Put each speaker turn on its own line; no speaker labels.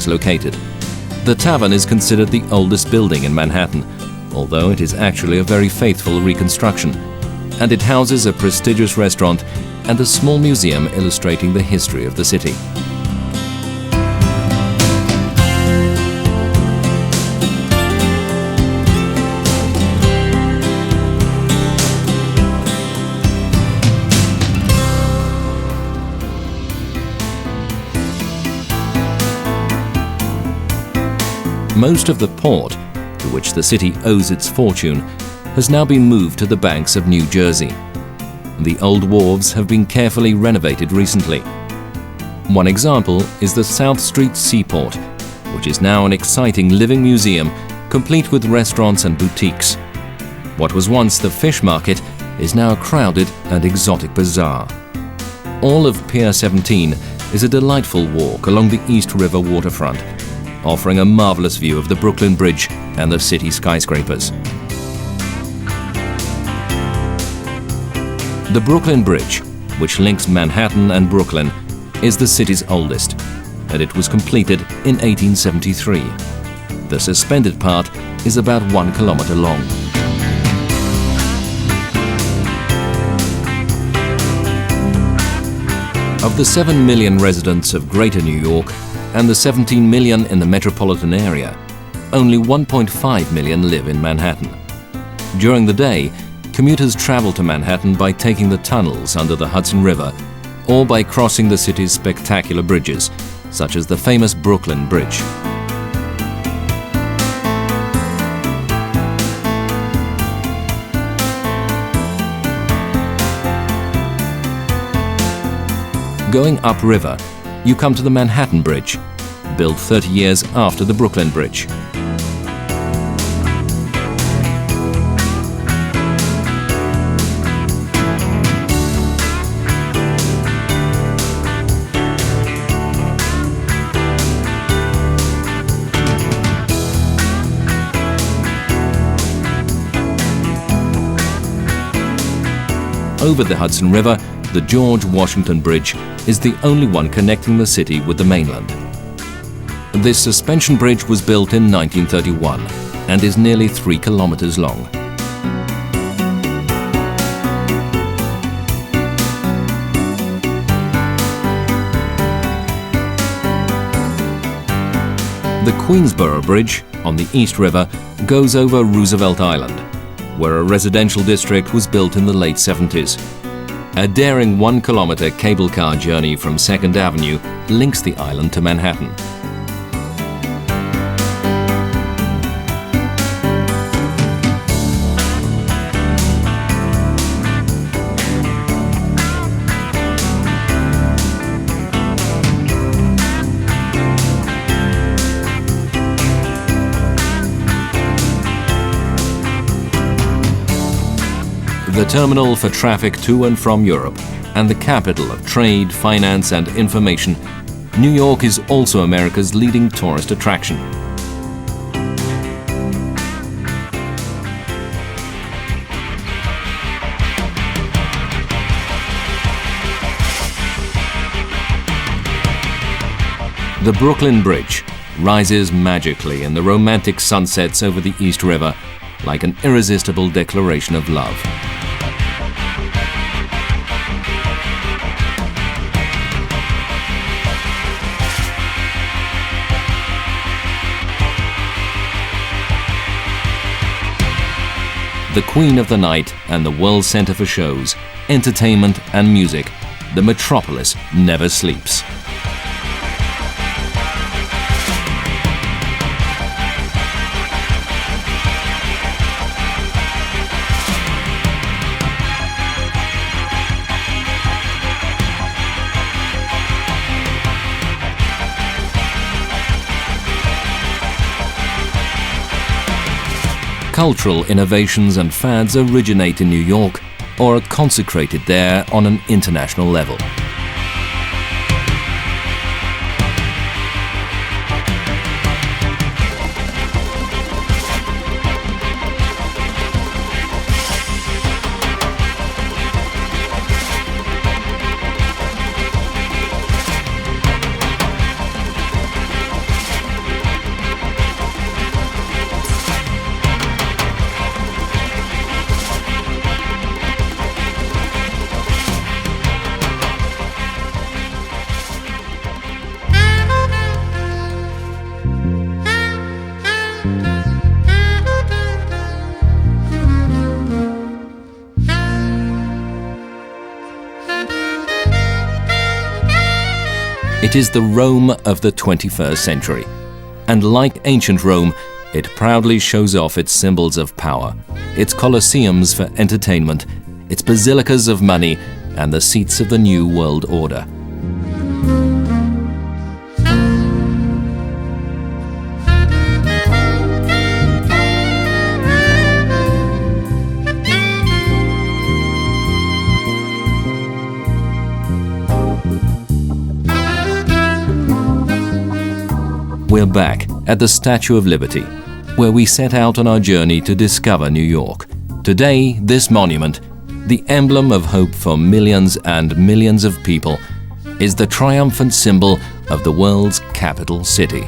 is located. The tavern is considered the oldest building in Manhattan, although it is actually a very faithful reconstruction, and it houses a prestigious restaurant and a small museum illustrating the history of the city. Most of the port, to which the city owes its fortune, has now been moved to the banks of New Jersey. The old wharves have been carefully renovated recently. One example is the South Street Seaport, which is now an exciting living museum, complete with restaurants and boutiques. What was once the fish market is now a crowded and exotic bazaar. All of Pier 17 is a delightful walk along the East River waterfront, offering a marvelous view of the Brooklyn Bridge and the city skyscrapers. The Brooklyn Bridge, which links Manhattan and Brooklyn, is the city's oldest, and it was completed in 1873. The suspended part is about 1 kilometer long. Of the 7 million residents of Greater New York and the 17 million in the metropolitan area, only 1.5 million live in Manhattan. During the day, commuters travel to Manhattan by taking the tunnels under the Hudson River or by crossing the city's spectacular bridges, such as the famous Brooklyn Bridge. Going upriver, you come to the Manhattan Bridge, built 30 years after the Brooklyn Bridge. Over the Hudson River, the George Washington Bridge is the only one connecting the city with the mainland. This suspension bridge was built in 1931 and is nearly 3 kilometers long. The Queensboro Bridge on the East River goes over Roosevelt Island, where a residential district was built in the late 70s. A daring 1 kilometer cable car journey from 2nd Avenue links the island to Manhattan. The terminal for traffic to and from Europe, and the capital of trade, finance, and information, New York is also America's leading tourist attraction. The Brooklyn Bridge rises magically in the romantic sunsets over the East River, like an irresistible declaration of love. The queen of the night and the world center for shows, entertainment and music, the metropolis never sleeps. Cultural innovations and fads originate in New York or are consecrated there on an international level. It is the Rome of the 21st century. And like ancient Rome, it proudly shows off its symbols of power, its colosseums for entertainment, its basilicas of money, and the seats of the New World Order. We're back at the Statue of Liberty, where we set out on our journey to discover New York. Today, this monument, the emblem of hope for millions and millions of people, is the triumphant symbol of the world's capital city.